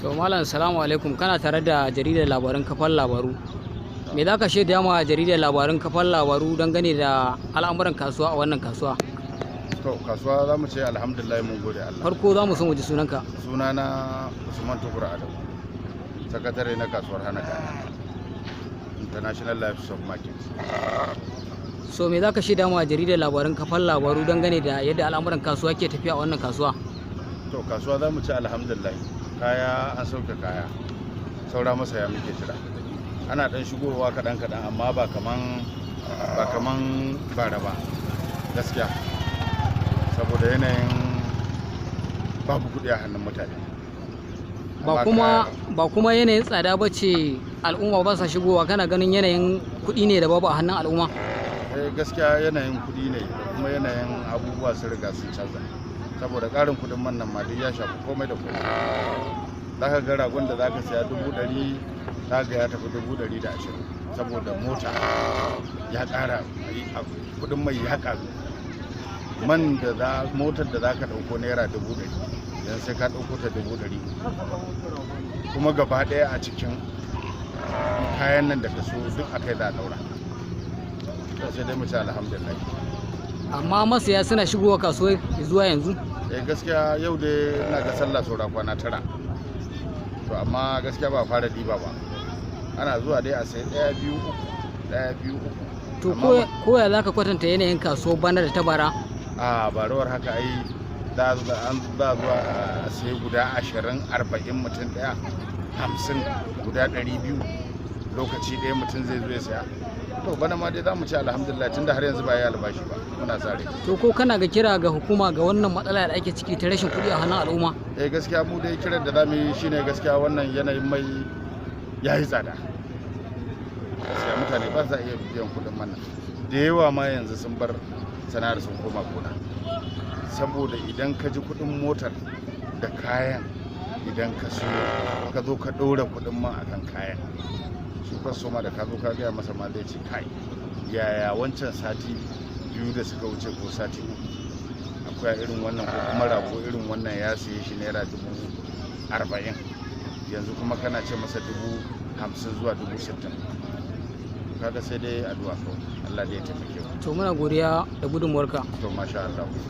To Malam salamu alaikum, kana tare da jaridar labaran kafan labaru. Me za ka shaida ma jaridar labaran kafan labaru dangane da al'amuran kasuwa a wannan kasuwa? To kasuwa za mu ce alhamdulillah mun gode Allah. Farko za mu son waje sunanka. Sunana Usman Tukur Adamu, sakatare na kasuwar Hana Kaya International Livestock Market. So me za ka shaida ma jaridar labaran kafan labaru dangane da yadda al'amuran kasuwa ke tafiya a wannan kasuwa? To kasuwa za mu ce alhamdulillah, kaya an sauke kaya, saura masaya muke jira. Ana dan shigowa kaɗan kaɗan amma ba kaman bara ba gaskiya, saboda yanayin babu kuɗi a hannun mutane. Ba kuma yanayin tsada ba ce, al'umma ba sa shigowa, kana ganin yanayin kuɗi ne da babu a hannun al'umma? Gaskiya yanayin kuɗi ne da kuma yanayin abubuwa sun riga sun canza, saboda ƙarin kuɗin man nan ma duk ya shafi komai da komai. Za ka ga ragon da za ka siya 100,000 za ga ya tafi 120 saboda mota ya ƙara, kuɗin mai ya ƙaru. Motar da za ka ɗauko naira 100,000 yanzu sai ka ɗauko ta 100,000, kuma gaba ɗaya a cikin kayan nan da ka so duk akai za a ɗaura. Sai dai mu ce alhamdulillah. Amma masaya suna shigowa kasuwa zuwa yanzu? Gaskiya yau dai ina ga sallah saura kwana 9, to amma gaskiya ba fara diba ba, ana zuwa dai a sai ɗaya biyu uku. To koya za ka kwatanta yanayin kasuwar bana da ta bara? A barawar haka ai za zuwa a sai guda 20-40 mutum ɗaya, 50 guda 200 lokaci ɗaya mutum zai zo ya saya. To bana ma dai za mu ce alhamdulillah, tunda har yanzu ba ya albashi ba, muna sare. To ko kana ga kira ga hukuma ga wannan matsala da ake ciki ta rashin kuɗi a hannun al'umma? Gaskiya mu dai kiran da zamu yi shine gaskiya wannan yanayin mai yayi tsada. Gaskiya mutane ba za iya biyan kuɗin man nan. Da yawa ma yanzu sun bar sana'ar sun koma gona. Saboda idan ka ji kuɗin motar da kayan, idan ka siyo ka zo ka ɗora kuɗin man akan kayan, su kwastoma da ka zo ka gaya masa ma zai ce kai, yaya wancan sati 2 da suka wuce ko sati 3 akwai irin wannan, ko kuma rago irin wannan ya siye shi naira 40,000, yanzu kuma kana ce masa 50,000 zuwa 60,000. Kaga sai dai addu'a kawai, Allah da ya taimake mu. To muna godiya da gudunmuwarka. To masha Allah.